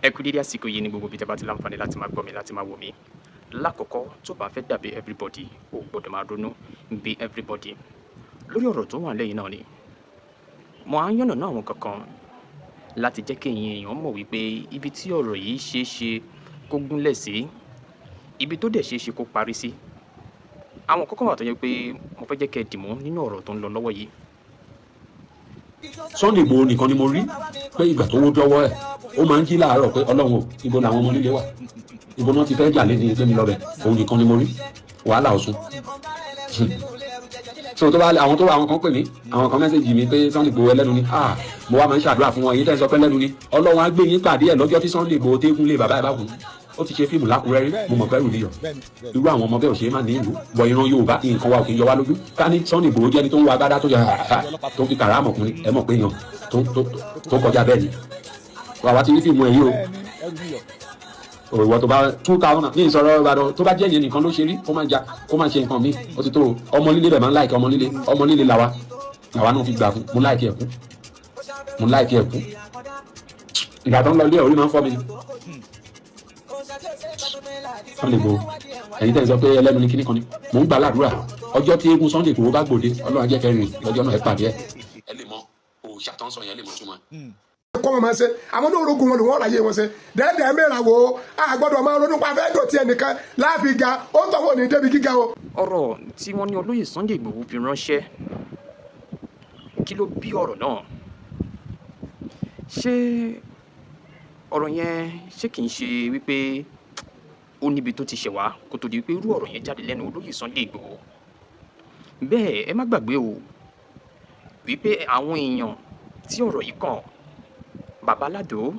ẹ kú dédé àsìkò yìí ní gbogbo bí tẹ́ bá ti láǹfààní láti máa gbọ́ mi láti máa wò mí. Lákọ̀ọ́kọ́ tó bá fẹ́ dàbí everybody ó gbọ́dọ̀ máa ronú bí everybody lórí ọ̀rọ̀ tó wà lẹ́yìn náà ni. Mo á yànnà náà àwọn kankan láti jẹ́ kí ẹ̀yin èèyàn mọ̀ wípé ibi tí ọ̀rọ̀ yìí ṣeé ṣe kó gúnlẹ̀ sí, ibi tó dẹ̀ ṣeé ṣe kó parí sí. Àwọn kankan wà tó yẹ pé mo fẹ́ jẹ́ kẹ́ ẹ dìmú nínú ọ̀rọ̀ tó ń lọ lọ́wọ́ yìí. Sunday Igboho nìkan ni mo rí pé ìgbà tó wó dọ́wọ́ ẹ̀ ó máa ń jí láàárọ̀ pé ọlọ́run ò ibo làwọn ọmọ líle wà, ibo náà ti fẹ́ jà lé ní ilé mi lọ́bẹ̀, òun nìkan ni mo rí wàhálà Ọ̀ṣun. So tó bá àwọn kan pè mí, àwọn kan mẹ́sẹ̀jì mi pé Sunday Igboho ẹlẹ́nu ni, mo wá máa ń ṣàdúrà fún wọn, èyí tẹ́ ń sọ pé ẹlẹ́nu ni, ọlọ́run á gbé yín pàdé ẹ̀ lọ́jọ́ tí Sunday Igboho tẹ́kùn lé bàbá ẹ̀ bá kú. Ó ti ṣe fíìmù lákùrẹ́ rí, mo mọ̀ pẹ́rù níyọ̀. Irú àwọn ọmọ bẹ́ẹ̀ ò ṣe é má ní ìlú, bọ̀ ìran Yorùbá nǹkan wa ò kì í yọ wá lójú. Ká ní Sunday Igboho jẹ́ni tó ń wọ agbádá tó yẹ tó fi kàrá àmọ̀kùnrin, ẹ mọ̀ pé èèyàn tó kọjá bẹ́ẹ̀ ni. Wàá ti rí fíìmù ẹ̀ yìí o. Òwò tó bá 2000 ní ìsọ̀rọ̀ Ìbàdàn tó bá jẹ́ ìyẹn nìkan ló ṣe rí kó máa ṣe nǹkan míì. Ó ti tó ọmọ líle bẹ̀ máa ń láìkì ọmọ líle làwa náà fi gbà fún. Mo láìkì ẹ̀kú. Ìgbà tó ń lọ ilé orí máa ń fọ́ mi. Sunday Igboho ẹ̀yin tẹ́ ń sọ pé ẹlẹ́nu ní kíní kan ni, mò ń gbà ládùúrà ọjọ́ tí eégún Sunday Igboho bá gbòde Ọlọ́run á jẹ́ kẹrin lọ́jọ́ náà ẹ pàdé ẹ̀. Ẹ lè mọ òòṣà tó ń sọ yẹn lè mọ túmọ̀ kọ́ wọn máa ṣe àwọn ní orogún wọn ló wọ́n ráyè wọn ṣe dẹ́ẹ̀dẹ́ẹ́ mẹ́ra wo a gbọ́dọ̀ máa ronú pa fẹ́ dọ̀tí ẹnìkan láàfin ga ó ń tọ́wọ́ ní débi gíga o. Ọ̀rọ̀ tí wọ́n ní olóyè Sunday Igboho fi ránṣẹ́, kí ló bí ọ̀rọ̀ náà? Ṣé ọ̀rọ̀ yẹn ṣé kìí ṣe wípé ó níbi tó ti ṣẹ̀ wá kó tó di wípé irú ọ̀rọ̀ yẹn jáde lẹ́nu olóyè Sunday Igboho? Bẹ́ẹ̀ ẹ má gbàgbé o wípé àwọn èèyàn tí ọ̀rọ̀ yìí kàn, Baba Alado,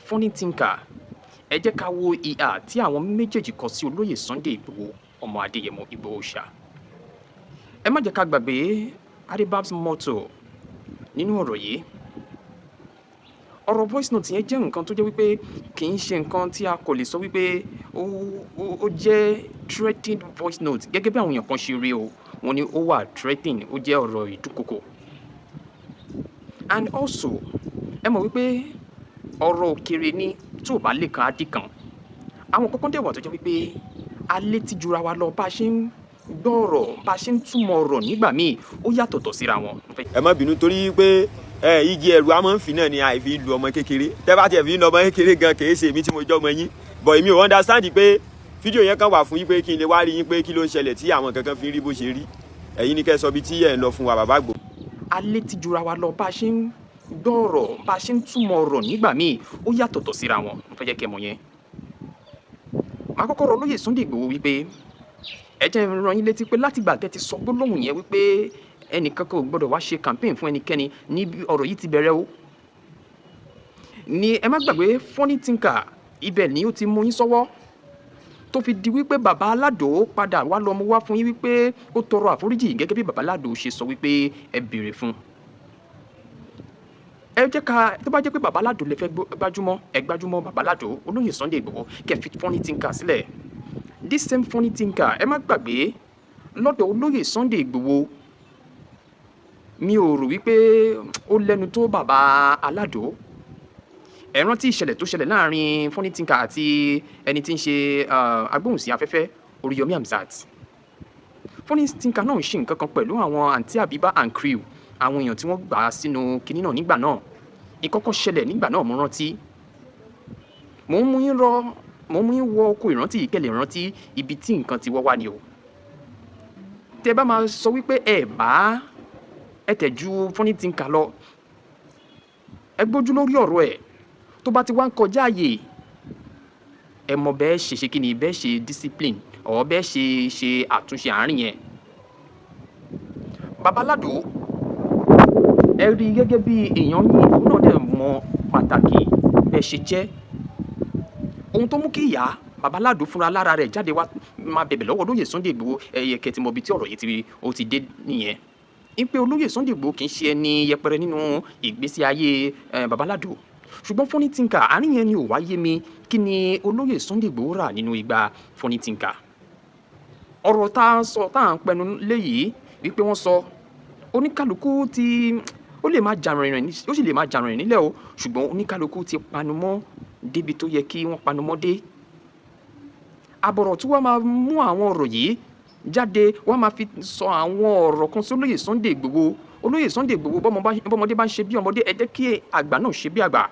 Funny Thinker, ẹ jẹ́ ká wo ìhà tí àwọn méjèèjì kọ sí olóyè Sunday Igboho ọmọ Adéyẹmọ Igboho ṣá. Ẹ má jẹ́ ká gbàgbé Adébáb's motto nínú ọ̀rọ̀ yìí. Ọ̀rọ̀ voice note yẹn jẹ́ nǹkan tó jẹ́ wípé kì í ṣe nǹkan tí a kò lè sọ wípé ó jẹ́ threatening voice note gẹ́gẹ́ bí àwọn èèyàn kan ṣe rí o. Wọ́n ní ó wà threatening, ó jẹ́ ọ̀rọ̀ ìdúkokò. And also ẹ mọ̀ wípé ọ̀rọ̀ òkèrè ni tó bá lè kan á dì kan. Àwọn kankan dẹ̀ wà tó jẹ́ wípé a létí jura wa lọ bá a ṣe ń gbọ́ ọ̀rọ̀, bá a ṣe ń túmọ̀ ọ̀rọ̀ nígbà míì ó yàtọ̀tọ̀ síra wọn. Ẹ má bínú torí pé igi ẹ̀rù a máa ń fi náà ni àìfi lu ọmọ kékeré. Tẹ́ bá tiẹ̀ fi lu ọmọ kékeré gan kìí ṣe èmi tí mo jẹ́ ọmọ yín. But èmi ò understand pé fídíò yẹn kan wà fún yín pé kí n lè wá rí yín pé kí ló ń ṣẹlẹ̀ tí àwọn kankan fi ń rí bó ṣe rí. Ẹ̀yin ni kẹ́ sọ bí tí ẹ̀ ń lọ fún wa bàbá Igboho. A létí jura wa lọ bá a ṣe ń gbọ́ ọ̀rọ̀, bá a ṣe ń túmọ̀ ọ̀rọ̀ nígbà míì ó yàtọ̀tọ̀ síra wọn. Mo fẹ́ jẹ́ kẹ́ mọ̀ yẹn. Màá kọ́kọ́ rọ olóyè Sunday Igboho wípé ẹ jẹ́ n rán yín létí pé látìgbà tẹ́ ti sọ gbólóhùn yẹn wípé ẹnìkan kò gbọ́dọ̀ wá ṣe campaign fún ẹnikẹ́ni ní ọ̀rọ̀ yìí ti bẹ̀rẹ̀ o. Ni ẹ má gbàgbé Funny Thinker ibẹ̀ ni ó ti mú yín sọ́wọ́ tó fi di wípé Baba Alado padà wá lọ mú wá fún yín wípé ó tọrọ àforíjì gẹ́gẹ́ bí Baba Alado ṣe sọ wípé ẹ béèrè fún. Ẹ jẹ́ ká tó bá jẹ́ pé Baba Alado lè fẹ́ gbájúmọ́ Baba Alado olóyè Sunday Igboho kẹ́ fi Funny Thinker sílẹ̀. This same Funny Thinker ẹ má gbàgbé lọ́dọ̀ olóyè Sunday Igboho mi ò rò wípé ó lẹ́nu tó Baba Alado. Ẹ rántí ìṣẹ̀lẹ̀ tó ṣẹlẹ̀ láàrin Funny Thinker àti ẹni tí ń ṣe agbóhùnsí afẹ́fẹ́ Oriyomi Hamzat. Funny Thinker náà ń ṣe nǹkan kan pẹ̀lú àwọn àǹtí Àbíbá and crew, àwọn èèyàn tí wọ́n gbà á sínú kinní náà nígbà náà. Ìkọ́kọ́ ṣẹlẹ̀ nígbà náà mo rántí. Mo ń mú yín wọ oko ìrántí yìí kẹ́lẹ̀ rántí ibi tí nǹkan ti wọ́ wá ni o. Tẹ́ bá máa sọ wípé ẹ tẹ̀ ju Funny Thinker lọ, ẹ gbójú lórí ọ̀rọ̀ ẹ̀ tó bá ti wá ń kọjá àyè ẹ mọ bẹ́ẹ̀ ṣe kí ni bẹ́ẹ̀ ṣe discipline ọ̀ bẹ́ẹ̀ ṣe àtúnṣe àárín yẹn. Baba Alado ẹ rí gẹ́gẹ́ bí èèyàn yín, òun náà dẹ̀ mọ pàtàkì bẹ́ẹ̀ ṣe jẹ́. Ohun tó mú kí ìyá Baba Alado fúnra lára rẹ̀ jáde wá máa bẹ̀bẹ̀ lọ́wọ́ olóyè Sunday Igboho ẹ̀yẹ kẹ́tì mọ̀ bí tí ọ̀rọ̀ yìí ti dé nìyẹn. Ipe olóyè Sunday Igboho kì í ṣe ẹni yẹpẹrẹ nínú ìgbésí ayé Baba Alado. Ṣùgbọ́n Funny Thinker àárín yẹn ni ò wá yé mi kí ni olóyè Sunday Igboho rà nínú ìgbà Funny Thinker. Ọ̀rọ̀ tá à ń pẹnu léyìí wípé wọ́n sọ oníkálukú tí ó sì lè máa jàrìn nílẹ̀ o, ṣùgbọ́n oníkálukú ti panu mọ́ débi tó yẹ kí wọ́n panumọ́dé. Àbọ̀rọ̀ tí wọ́n máa mú àwọn ọ̀rọ̀ yìí jáde, wọ́n máa fi sọ àwọn ọ̀rọ̀ kan sí olóyè Sunday Igboho. Olóyè Sunday Igboho, bọ́mọdé bá ń ṣe bí ọmọdé, ẹ jẹ́ kí àgbà náà ṣe bí àgbà.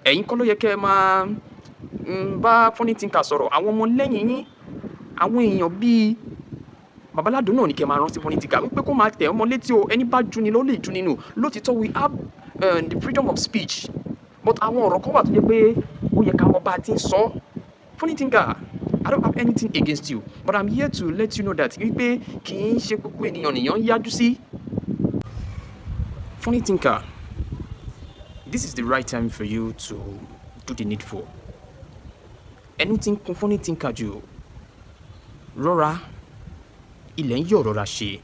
Ẹ̀yin kọ́ ló yẹ kẹ́ ẹ máa bá funny thinker sọ̀rọ̀. Àwọn ọmọ lẹ́yìn yín, àwọn èèyàn bíi Baba Alado náà ní kẹ́ máa rántí funny thinker wípé kó máa tẹ̀ ọmọ létí o, ẹni bá juni ló lè juni nù. Lótìtọ́ we have the freedom of speech, but àwọn ọ̀rọ̀ kan wà tó jẹ́ pé ó yẹ ká mọ bá a ti ń sọ. Funny thinker, I don't have anything against you, but I'm here to let you know that wípé kì í ṣe gbogbo ènìyàn nìyàn ń yájú sí. Funny thinker, this is the right time for you to do the needful. Ẹnu tí ń kun funny thinker jù, rọra, ilẹ̀ ń yọ̀ rọra ṣe.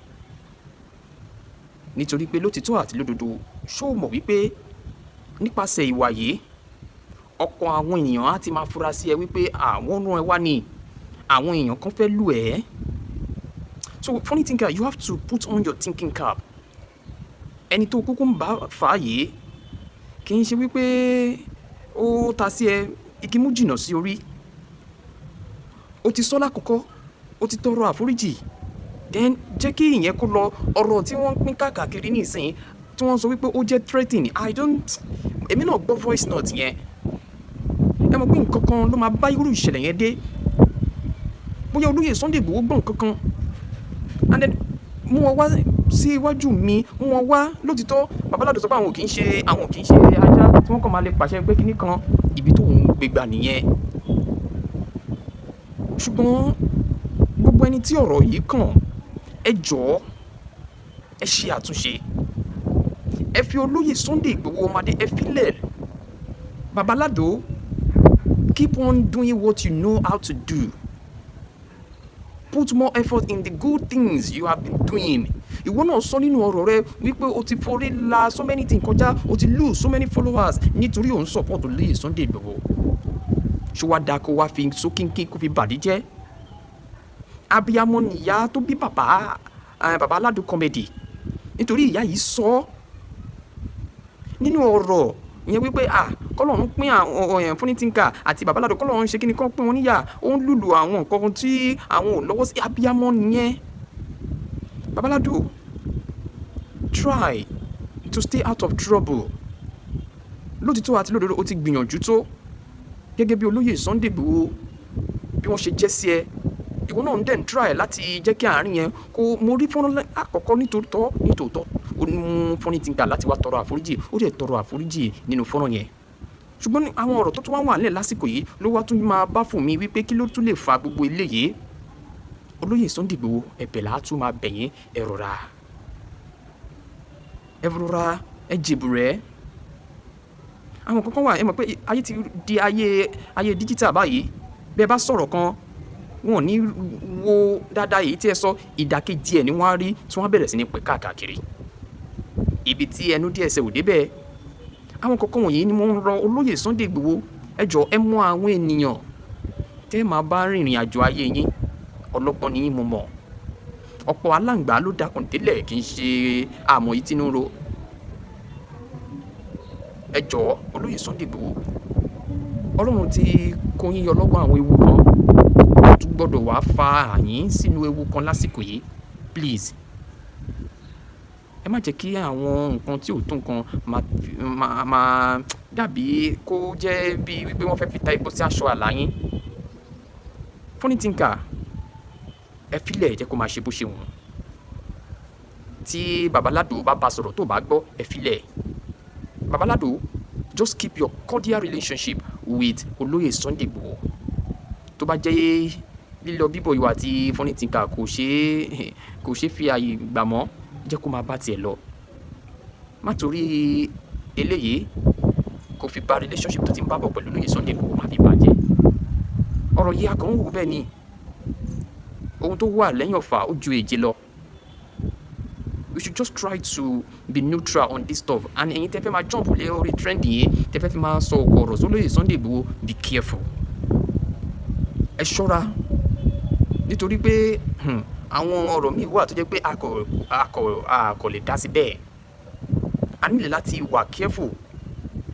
Nítorí pé lótìtọ́ àti lódodo, ṣó mọ̀ wípé nípasẹ̀ ìwà yìí, ọ̀pọ̀ àwọn ènìyàn á ti máa fura sí ẹ wípé àwọn rán ẹ wá ní àwọn èèyàn kan fẹ́ lù ẹ́. So funny thinker, you have to put on your thinking cap. Ẹni tó kúkú ń bá fà á yìí kì í ṣe wípé ó ta sí ẹ igi mú jìnnà sí orí. Ó ti sọ lákòókò, ó ti tọrọ àforíjì, then jẹ́ kí ìyẹn kó lọ. Ọ̀rọ̀ tí wọ́n pín káàkiri nísìnyí tí wọ́n sọ wípé ó jẹ́ threatening, èmi náà gbọ́ voice note yẹn. Ẹ mọ̀ pé nǹkan kan ló máa bá irú ìṣẹ̀lẹ̀ yẹn dé. Bóyá olóyè Sunday Igboho gbọ́ nǹkan kan, and then mú wọn wá sí iwájú mi, mú wọn wá. Lótìtọ́ Baba Alado sọ pé àwọn kì í ṣe ajá tí wọ́n kàn máa lè pàṣẹ pé kíní kan, ibi tó ń gbégbá nìyẹn. Ṣùgbọ́n gbogbo ẹni tí ọ̀rọ̀ yìí kàn, ẹ jọ̀ọ́ ẹ ṣe àtúnṣe. Ẹ fi olóyè Sunday Igboho ọmọdé ẹ filẹ̀. Baba Alado, keep on doing what you know how to do. Put more effort in the good things you have been doing. Ìwọ náà sọ nínú ọ̀rọ̀ rẹ wípé o ti forí la so many things kọjá, o ti lose so many followers nítorí òun support olóyè Sunday Igboho. Ṣé wàá dáa kó wá fi sókínkín kó fi bàdí jẹ́? Abiyamọ nìyá tó bí Baba Alado comedy. Nítorí ìyá yìí sọ nínú ọ̀rọ̀ ìyẹn wípé kọ́lọ́run pín àwọn funny thinker àti Baba Alado, kọ́lọ́run ṣe kíni kan pín wọn níyà. Ó ń lùlù àwọn nǹkan tí àwọn ò lọ́wọ́ sí. Abiyamọ nìyẹn. Baba Alado, try to stay out of trouble. Lótìtọ́ àti lódodo ó ti gbìyànjú tó gẹ́gẹ́ bí olóyè Sunday Igboho bí wọ́n ṣe jẹ́ sí ẹ. Ìwọ náà ń dẹ̀ ń try láti jẹ́ kí àárín yẹn kó mo rí fọ́nrán àkọ́kọ́ nítòótọ́ ó mú funny thinker láti wá tọrọ àforíjì. Ó dẹ̀ tọrọ àforíjì nínú fọ́nrán yẹn. Ṣùgbọ́n àwọn ọ̀rọ̀ tó tún wá wà nílẹ̀ lásìkò yìí ló wá tún máa bá fún mi wípé kí ló tún lè fa gbogbo eléyìí. Olóyè Sunday Igboho, ẹ̀bẹ̀ là á tún máa bẹ̀ yín, ẹ rọra, ẹ jèbù rẹ̀. Àwọn kankan wà, ẹ mọ̀ pé ayé ti di ayé digital báyìí. Bẹ́ẹ̀ bá sọ̀rọ̀ kan, wọn ò ní wo dáadáa èyí tí ẹ sọ, ìdàkejì ẹ̀ ni wọ́n á rí tí wọ́n bẹ̀rẹ̀ sí ní pẹ̀ káàkiri. Ibi tí ẹnu díẹ̀ ṣe ò débẹ̀. Àwọn kankan wọ̀nyí ni mo ń rọ olóyè Sunday Igboho, ẹ jọ̀ọ́ ẹ mọ àwọn ènìyàn tẹ́ máa bá rìnrìn àjò ayé yín. Ọlọ́gbọ́n ni yín mo mọ̀. Ọ̀pọ̀ aláǹgbá ló dákun délẹ̀ kì í ṣe àmọ́ yìí tínú ro. Ẹ jọ̀ọ́ olóyè Sunday Igboho, Ọlọ́run ti kó yín yọ lọ́wọ́ àwọn ewu kan. Ó tún gbọ́dọ̀ wá fa àyín sínú ewu kan lásìkò yìí. Please, ẹ má jẹ́ kí àwọn nǹkan tí ò tó nǹkan máa dàbí kó jẹ́ bí wípé wọ́n fẹ́ fi ta epo sí aṣọ àlá yín. Funny thinker, ẹ filẹ̀ jẹ́ kó máa ṣe bó ṣe wọ̀n. Tí Baba Alado bá sọ̀rọ̀ tó bá gbọ́, ẹ filẹ̀. Baba Alado, just keep your cordial relationship with olóyè Sunday Igboho. Tó bá jẹ́ lílọ bíbọ̀ ìwà àti funny thinker kò ṣe fi àyè gbà mọ́, jẹ́ kó máa bá tiẹ̀ lọ. Má torí eléyìí kò fi bà relationship tó ti ń bá bọ̀ pẹ̀lú olóyè Sunday Igboho má fi bàjẹ́. Ọ̀rọ̀ yìí a kàn ń wò bẹ́ẹ̀ ni. Ohun tó wà lẹ́yìn ọ̀fà ó ju èje lọ. We should just try to be neutral on this stuff. And ẹ̀yin tẹ́ fẹ́ máa jump lé orí trend yìí, tẹ́ fẹ́ fi máa sọ ọ̀rọ̀ sólóyè Sunday Igboho, be careful. Ẹ ṣọ́ra nítorí pé àwọn ọ̀rọ̀ míì wà tó jẹ́ pé a kò lè dá sí bẹ́ẹ̀. A nílò láti wà careful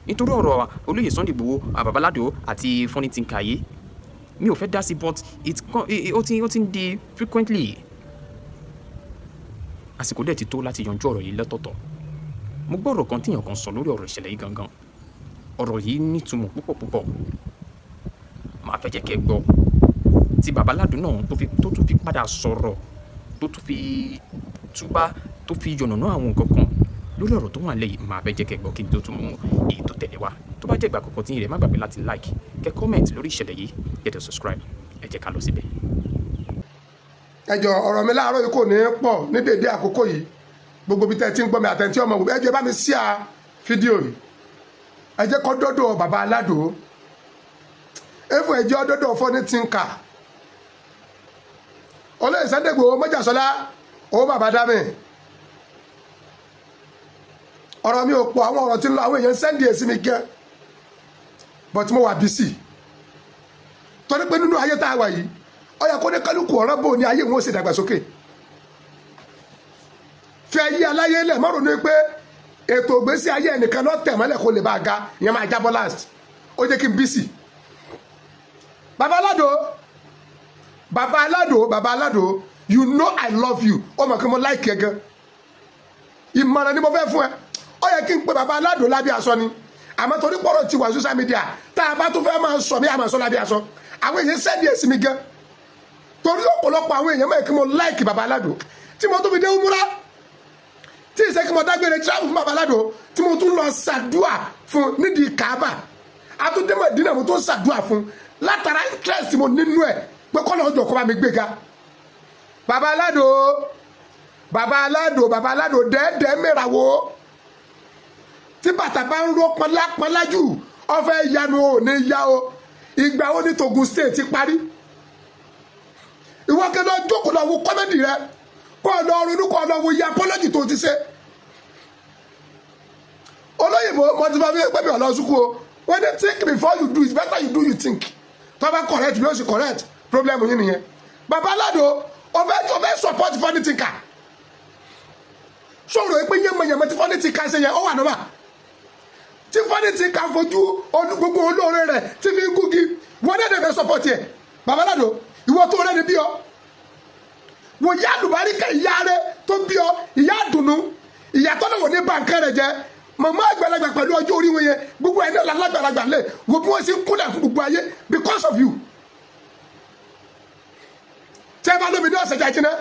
nítorí ọ̀rọ̀ olóyè Sunday Igboho bàbá Alado àti funny thinker yìí mi ò fẹ́ dá sí but ó ti ń di frequently àsìkò dẹ̀ ti tó láti yanjú ọ̀rọ̀ yìí lọ́tọ̀ọ̀tọ̀ mo gbọ́ ọ̀rọ̀ kan tíyàn kan sọ lórí ọ̀rọ̀ ìṣẹ̀lẹ̀ yìí gangan ọ̀rọ̀ yìí nítumọ̀ púpọ̀ màá fẹ́ jẹ́ kẹ́ gbọ́ tí bàbá Alado náà tó tún fi padà sọ̀rọ̀ tó tún fi túbá tó fi yànnàná àwọn nǹkan kan lórí ọ̀rọ̀ tó wà lẹ́yìn màá fẹ́ jẹ́ kẹ́ gbọ́ kí n tó tún mú èyí tó tẹ̀lé wá tó bá jẹ́ ìgbà àkọ́kọ́ tí yín rẹ̀ má gbàgbé láti like kẹ́ comment lórí ìṣẹ̀lẹ̀ yìí kẹ́ dẹ̀ subscribe ẹ jẹ́ ká lọ síbẹ̀. ẹjọ ọ̀rọ̀ mi láàárọ̀ yìí kò ní pọ̀ ní dédé àkókò yìí gbogbo bí tẹ́ ti ń gbọ́ mi àtẹ̀ntí ọmọ wò ẹ jẹ́ bá mi share fídíò yìí ẹ jẹ́ kó dọ́dọ̀ bàbá Alado efu ẹ jẹ́ dọ́dọ̀ funny thinker olóyè Sunday Igboho mọ́jàsọ́lá owó bàbá dámì ọ̀rọ̀ mi ò pọ̀ àwọn ọ̀rọ̀ tí ń lọ àwọn èèyàn sẹ́ndì èsì mi gẹ́ but mo wà bísí torí pé nínú ayé tá a wà yìí ó yẹ kó ní kálukú ọ̀rọ̀ bò ní ayé wọn ó ṣe dàgbàsókè fi ayé aláyé lẹ̀ má ronú pé ètò ìgbésí ayé ẹnìkan náà tẹ̀ mọ́lẹ̀ kó lè bá a ga ìyẹn máa jábọ́ last ó jẹ́ kí n bísí bàbá Alado you know I love you ó mọ̀ kí mo like ẹ gan ìmọ̀ràn ni mo fẹ́ fún ẹ ó yẹ kí n pe bàbá Alado lábẹ́ aṣọ ni àmọ́ torí pọ̀rọ̀ ti wà social media tá a bá tún fẹ́ máa sọ mí àmọ́ sọ lábẹ́ aṣọ àwọn èèyàn sẹ́ndì èsì mi gan torí ọ̀pọ̀lọpọ̀ àwọn èèyàn mọ̀ kí mo like bàbá Alado tí mo tún fi dé umura tí ìṣe kí mo dágbére travel fún bàbá Alado tí mo tún lọ ṣàdúà fún nídìí Kaaba àtúndé Mádínà mo tún ṣàdúà fún látara interest mo nínú ẹ̀ pé kọ́nà ọjọ́ kọ́ bá mi gbéga bàbá Alado dẹ́ẹ̀dẹ́ mẹ́ra wo tí bàtà bá ń ró pọnlápọnlá jù ọfẹ́ yanu ò ní yá o ìgbà wo ní Togun State ti parí ìwọ kẹ́lọ́ jókòó lọ wo kọ́mẹ́dì rẹ kọ́ ọ lọ ronú kọ́ ọ lọ wo iye apọ́lọ́jì tó ti ṣe olóyìnbó mọ̀tìfà fi pẹ́ mi ọ̀lọ́ sùkú o when you think before you do it's better you do you think tó bá correct bí ó sì correct problem yín nìyẹn bàbá Alado ọfẹ́ support funny thinker sọ̀rọ̀ pé yẹ́mọ̀yẹ́mọ̀ tí funny thinker ṣe yẹ ọ wà nọ́mà tí funny thinker fojú gbogbo olóore rẹ̀ tí fi ń gúgi wọ́n dẹ̀ fẹ́ support yẹ bàbá Alado ìwọ tó rẹ̀ ní bí ọ wò ìyá àdùbáríkà ìyá rẹ̀ tó bí ọ ìyá àdùnnú ìyá tọ́lọ̀ wò ní bàǹkẹ́ rẹ̀ jẹ́ màmá àgbàlagbà pẹ̀lú ọjọ́ orí wọn yẹn gbogbo ẹ̀ náà lágbàlagbà lẹ̀ wò bí wọ́n ṣe ń kúnlẹ̀ fún gbogbo ayé because of you tẹ́ bá lómi ní ọ̀sẹ̀ jáde náà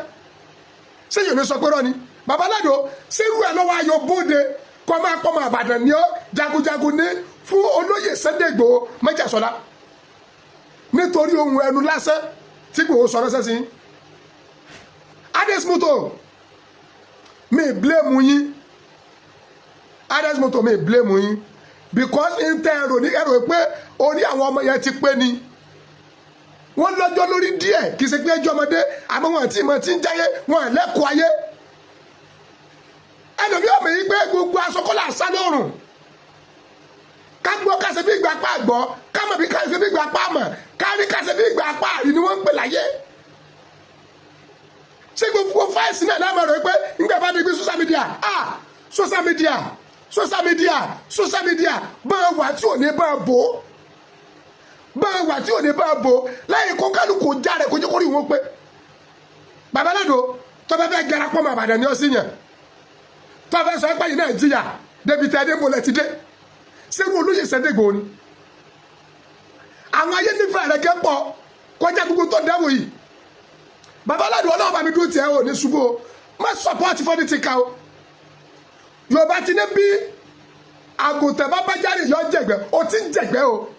ṣé yòó ní sọ pé rọ́ ni bàbá Alado ṣerú ẹ̀ lọ́wọ́ ayọ̀ bóde kọ́ máa pọ́ máa bàdàn ní ọ́ jagunjagun ní fún olóyè Sunday Igboho mọ́jàsọ́lá nítorí ohun ẹnu lásán tí Igboho sọ ránṣẹ́ sí Adesmoto mi blame yín Adesmoto mi blame yín because n tẹ ẹrọ ní ẹrọ pé orí àwọn ọmọ yẹn ti pé ni wọ́n lọ́jọ́ lórí díẹ̀ kì í ṣe pé ẹjọ́ ọmọdé àmọ́ wọn àti ìmọ̀ tí ń jáyé wọn lẹ́kọ̀ọ́ ayé ẹlòmí ọmọ yìí pé gbogbo asọkọlá àṣà lọ́rùn ká gbọ́ kásẹ̀ bí ìgbà apá àgbọ̀ ká mọ̀ bí kásẹ̀ bí ìgbà apá àmọ̀ kárí kásẹ̀ bí ìgbà apá àrí ni wọ́n ń pè láyé ṣé gbogbo fáìsì náà lámọ̀ rẹ̀ pé nígbà bá dé gbé social media báyọ̀ wà tí ò ní bá bò lẹ́yìn kó kálukú já rẹ̀ kó jẹ́ kó rí wọn pé bàbá Alado tó bá fẹ́ gara pọ́ mọ́ àbàdàn ní ọ̀sìn yẹn tó fẹ́ sọ pé yìí náà jìyà débi tẹ́ dé mọ́lẹ̀ ti dé sẹ́rù olóyè Sunday Igboho ni àwọn ayé nífẹ̀ẹ́ rẹ̀ kẹ́ pọ̀ kọjá gbogbo tó dẹ́wò yìí bàbá Alado ọlọ́run bá mi dúró tiẹ̀ ò ní ṣubú o má support funny thinker o Yorùbá ti ní bí àgùntàn bá bá jáde yọ jẹ̀gbẹ́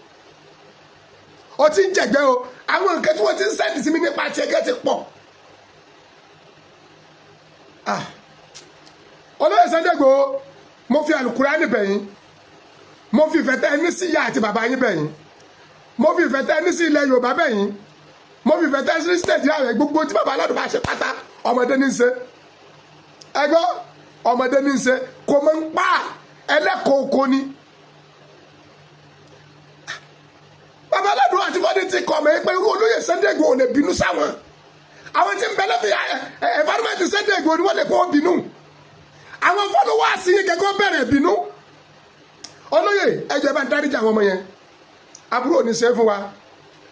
o ti ń jẹ̀gbẹ́ o àwọn nǹkan tí wọ́n ti ń sẹ́ndì sí mi nípa tiẹ̀ gẹ́ ti pọ̀ olóyè Sunday Igboho mo fi Al-Qur'ani bẹ̀yìn mo fi ìfẹ́ tẹ́ ní sí ìyá àti bàbá yín bẹ̀yìn mo fi ìfẹ́ tẹ́ ní sí ilẹ̀ Yorùbá bẹ̀yìn mo fi ìfẹ́ tẹ́ sí Nàìjíríà rẹ̀ gbogbo tí bàbá Alado bá ṣe pátá ọmọdé ní í ṣe ẹgbọ́ ọmọdé ní í ṣe kò mọ̀ ń pa ẹlẹ́kọ̀ọ́ oko ni bàbá Alado àti fọ́dí ti kọ̀ mọ́ pé irú olóyè Sunday Igboho lè bínú sáwọn àwọn tí ń bẹ lẹ́fì environment Sunday Igboho ni wọ́n lè kó bínú àwọn followers yìí kẹ́kọ̀ọ́ bẹ̀rẹ̀ bínú olóyè ẹjẹ bá ń dáríjì àwọn ọmọ yẹn àbúrò ní ṣe fún wa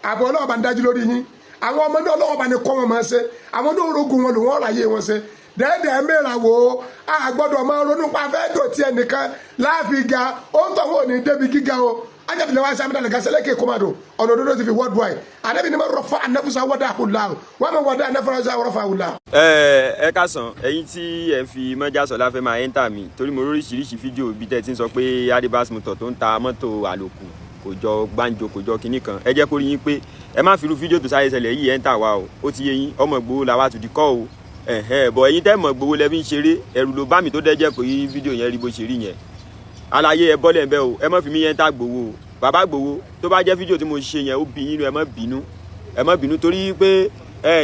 àbọ̀ ọlọ́wọ́ bá ń dájú lórí yín àwọn ọmọ náà ọlọ́wọ́ bá ní kọ́ wọn máa ṣe àwọn náà rogun wọn lò wọ́n ráyè wọn ṣe dẹ́ẹ̀dẹ́ mẹ́ra wo a gbọ́dọ̀ máa ronú pa fẹ́ dòtí ẹnìkan láàfin ga ó ń tọ̀wọ́ òní débi gíga o ajabilẹ̀ wa sàmìlẹ̀ lẹ́gà sẹ́lẹ̀kẹ̀ kọ́mádò ọ̀nà òdodo ti fi worldwide àdébí ni mo rọ̀fà anáfúsá wọ́dà àhùlá wọ́n mi wọ́dà anáfúsá rọ̀fà àhùlá. ẹ ká sàn ẹ̀yin tí ẹ fi mọ́jà sọ láfẹ́ máa ẹ́ńtà mi torí mo lóríṣiríṣi fídíò bí tẹ́ ti ń sọ pé adébás mọ́tò tó ń ta mọ́tò àlòkù kò jọ gbáǹjo kò jọ kinní kan ẹ jẹ́ kó rí yín pé ẹ má fi irú fídíò tó sáré ṣẹlẹ̀ yìí ẹ́ńtà wa o ó ti yé yín ọmọ Ìgbòho làwa tùdí kọ́ o bọ̀ ẹ̀yin tẹ́ mọ̀ Ìgbòho lẹ́bí ń ṣeré ẹ̀rù ló bá mi tó dẹ́jẹ́ pé fídíò yẹn rí bó ṣe rí yẹn àlàyé ẹ bọ́lẹ̀ ń bẹ́ o ẹ má fi mí ẹ́ńtà Ìgbòho o bàbá Ìgbòho tó bá jẹ́ fídíò tí mo ṣe yẹn ó bí yín ẹ má bínú torí pé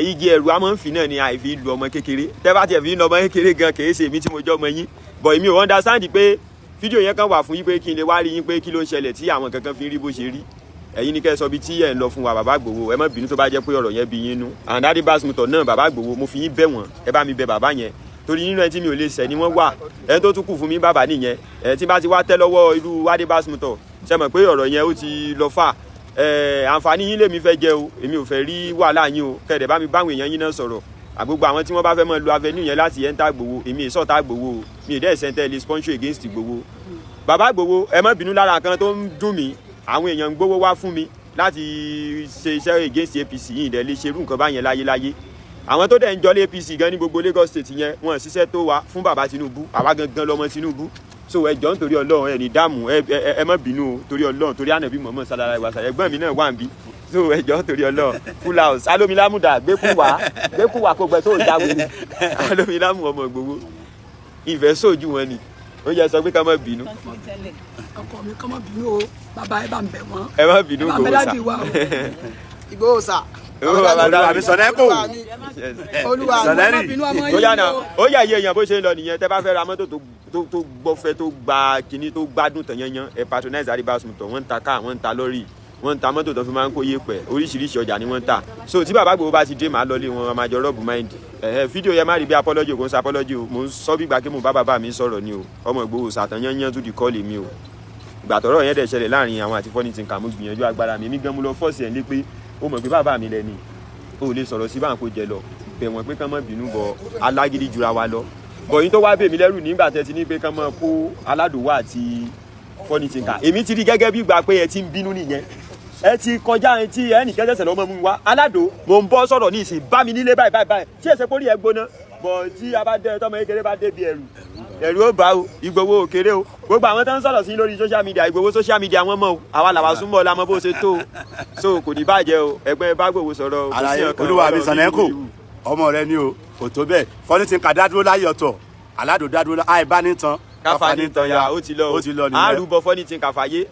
igi ẹ̀rù a máa ń fi náà ni àìfi lu ọmọ kékeré tẹ́ bá tiẹ̀ fi lu ọmọ kékeré gan kì í ṣe èmi tí mo jọ́ ọmọ yín bọ̀ èmi ò understand pé fídíò yẹn kan wà fún yín pé kí n lè wá rí yín pé kí ló ń ṣẹlẹ̀ tí àwọn kankan fi rí bó ṣe rí ẹ̀yin ni kẹ́ ẹ sọ bí tí ẹ̀ ń lọ fún wa bàbá Ìgbòho ẹ má bínú tó bá jẹ́ pé ọ̀rọ̀ yẹn bí yín nú and adébás mutọ̀ náà bàbá Ìgbòho mo fi yín bẹ̀ wọ́n ẹ bá mi bẹ̀ bàbá yẹn torí nínú ẹ tí mi ò lè ṣẹ̀ ni wọ́n wà ẹ tó tún kù fún mi bàbá nìyẹn ẹ tí bá ti wá tẹ́ lọ́wọ́ irú adébás mutọ̀ ṣe mọ̀ pé ọ̀rọ̀ yẹn ó ti lọ fà àǹfààní yín lèmi fẹ́ jẹ o èmi ò fẹ́ rí wàhálà yín o kẹ̀dẹ̀ bá mi báwọn èèyàn yín náà sọ̀rọ̀ àgbogbo àwọn tí wọ́n bá fẹ́ mọ́ lo avenue yẹn láti ẹ́ńtà Ìgbòho èmi ìsọ̀tà Ìgbòho o mi ì dẹ́ ìsẹ́ńtẹ́ lè sponsor against Ìgbòho bàbá Ìgbòho ẹ má bínú lára kan tó ń dùn mí àwọn èèyàn ń gbówó wá fún mi láti ṣe iṣẹ́ against APC yìí ìdẹ́ lè ṣerú nǹkan báyẹn láyéláyé àwọn tó dẹ̀ ń jọlé APC gan ní gbogbo Lagos State yẹn wọn ṣiṣẹ́ tó wá fún bàbá Tinubu àwa gangan lọmọ Tinubu so ẹ jọ̀ọ́ nítorí Ọlọ́run ẹ ní dààmú ẹ má bínú o torí Ọlọ́run torí ànábì Muhammad sallallahu alaihi wasallam ẹ̀gbọ́n mi náà wà ń bí so ẹ jọ̀ọ́ nítorí Ọlọ́run full house alomilamuda gbẹkùwà kó gbẹ tó jáwé alomilamu ọmọ Ìgbòho ìfẹ́ sójú wọn ni ó yẹ sọ pé ká má bínú. ọkọ mi kọ́ má bínú o bàbá ẹ bá ń bẹ̀ wọ́n. ẹ má bínú Ìgbòho sà. olúwa mi sọ̀nẹ́kù olúwa mi bínú ọmọ yìí. ó yà náà ó yà iye èèyàn bó ṣe ń lọ nìyẹn tẹ́ bá fẹ́ ra mọ́tò tó gbọ́fẹ́ tó gba kinní tó gbádùn tàn yanyan ẹ patronize adébás mọ́tò wọ́n ń ta káà wọ́n ń ta lọ́rì wọ́n ń ta mọ́tò tó fi máa ń kó yépẹ̀ oríṣiríṣi ọjà ni wọ́n ń tà so tí bàbá Ìgbòho bá ti dé màá lọ lé wọn máa jọ rọ́ọ̀bù mind fídíò yẹn má rí bí apology kò ń sa apology o mò ń sọ bí gbàgbé mo bá bàbá mi sọ̀rọ̀ ni o ọmọ Ìgbòho sàtàn yanyan tó di kọ́ọ̀lì mi o gbàtọ̀rọ̀ yẹn dẹ̀ ṣẹlẹ̀ láàrin àwọn àti Funny Thinker mo gbìyànjú agbára mi gan mo lọ fọ́ọ̀sì ẹ̀ lé pé ó mọ̀ pé bàbá mi lẹ́ni o lè sọ̀rọ̀ sí báńkò jẹ lọ bẹ̀ wọ́n pé kán mọ́ bínú bọ̀ alágídí jura wa lọ bọ̀ yín tó wá bèmí lẹ́rù nígbà tẹ́ ti ní pé kán mọ́ kó Alado wá àti Funny Thinker èmi ti rí gẹ́gẹ́ bí gbà pé ẹ ti ń bínú nìyẹn ẹ ti kọjá ẹ ti ẹnìkan ṣẹ̀ṣẹ̀ lọ́mọ mú wa Alado mò ń bọ́ sọ̀rọ̀ ní ìsìn bá mi nílé báyìí tí èsè pórí ẹ gbóná bọ̀ tí a bá dẹ tọmọ kékeré bá débi ẹ̀rù ó bá o Ìgbòho òkèrè o gbogbo àwọn tó ń sọ̀rọ̀ sí lórí social media Ìgbòho social media wọn mọ̀ o àwa làwa súnmọ́ la mọ̀ bó ṣe tó o so kò ní bàjẹ́ o ẹgbẹ́ bá Ìgbòho sọ̀rọ̀ o. àlàyé olúwa mi sọ̀nẹ́kù ọmọ rẹ ni o kò tó bẹ́ẹ̀ Funny Thinker dádúró láyé ọ̀tọ̀ Alado dádúró àìbánitan káfa ní tanya ó ti lọ o àrùbọ Funny Thinker fàyè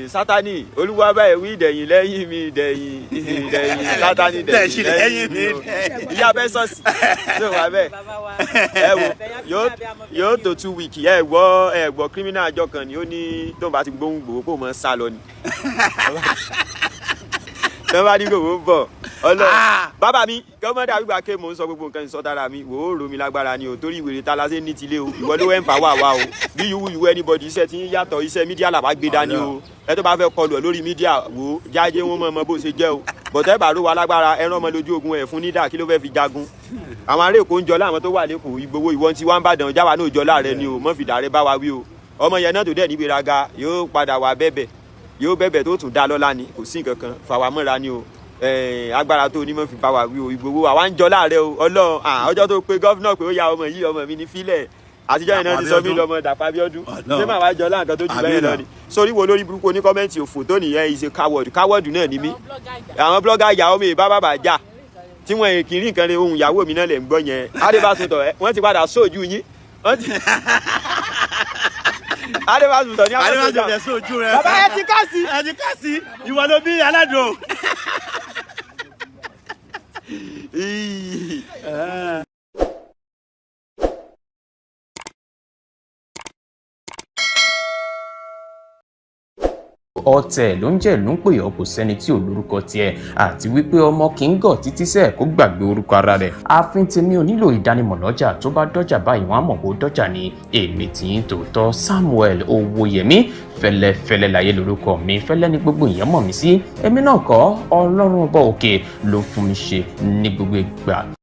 Sátánì olúwa báyìí wí dẹ̀yìn lẹ́yìn mi dẹ̀yìn Sátánì dẹ̀yìn lẹ́yìn mi ìyá bẹ́ sọ́ọ̀sì tó wà bẹ́ẹ̀ ẹ wò yóò tó 2 weeks ẹ gbọ́ criminal àjọ kan ni ó ní tóun bá ti gbóhùn Ìgbòho kó mọ sá lọ ni tẹ́ bá ní Ìgbòho bọ̀ bàbá mi gọ́mọ̀dé àgbà ké mò ń sọ gbogbo nǹkan ìsọdára mi wò ó romi lágbára ni o torí ìwèrè ta la ṣe ní tilé o ìwọ ló wẹ́n pa wà wá o bí you anybody iṣẹ́ tí ń yàtọ̀ iṣẹ́ mídíà làbá gbé dání o ẹ tó bá fẹ́ kọlù ẹ lórí mídíà wò ó jáde wọn mọ bó ṣe jẹ́ o bọ̀tẹ́ bá ró wa lágbára ẹran ọmọ lójú ogun ẹ̀ fún nídà kí ló fẹ́ fi jagun àwọn ará Èkó ń jọ láwọn tó wà lẹ́kọ̀ọ́ Ìgbòho ìwọ́n tí wọ́n ń bàdàn jáwa náà jọ láàrẹ ni o mọ́ fìdá rẹ bá wa wí o ọmọ yẹn náà tó dẹ̀ nígbèraga yóò padà wà bẹ́bẹ̀ tó tún dá lọ́lá ni kò sí nǹkan kan fàwa mọ́ra ni o agbára tó onímọ̀ fi bá wa wí o Ìgbòho àwa ń jọ láàrẹ o Ọlọ́run ọjọ́ tó pe gọ́fúnà pé ó ya ọmọ yìí ọmọ mi ní fílẹ̀ àtijọ́ yìí náà ti sọ mí lọ́mọ Dàpọ̀ Abíọ́dún ṣé màá wá jọ láǹkan tó jù bẹ́ẹ̀ lọ ni sórí wo lórí burúkú oníkọ́mẹ́ǹtì òfò tó nìyẹn ìṣe káwọ́ọ̀dù náà ní mí àwọn blọ́gà ìyàwó mi bá bàbà jà tí wọ́n kì í rí nǹkan lé ohun ìyàwó mi náà lè ń gbọ́ yẹn adébásùtọ̀ wọ́n ti padà sóòjú yín adébásùtọ̀ ní àwọn sóòjú rẹ bàbá ẹ ti ká sí ìwọ ló bí Alado. ọ̀tẹ̀ ló ń jẹ́ ló ń pè ọ́ kò sẹ́ni tí ò lórúkọ tiẹ̀ àti wípé ọmọ kì í gọ̀ títí sẹ́ẹ̀ kó gbàgbé orúkọ ara rẹ̀ ààfin tèmi ò nílò ìdánimọ̀ lọ́jà tó bá dọ́jà báyìí wọ́n á mọ̀ kó dọ́jà ni èmi tí ń tòótọ́ Samuel Owóyẹmí fẹ́lẹ́fẹ́lẹ́ láyé lórúkọ mi fẹ́lẹ́ ní gbogbo èèyàn mọ̀ mí sí èmi náà kọ́ Ọlọ́run ọba òkè ló fún mi ṣe ní gbogbo ìgbà.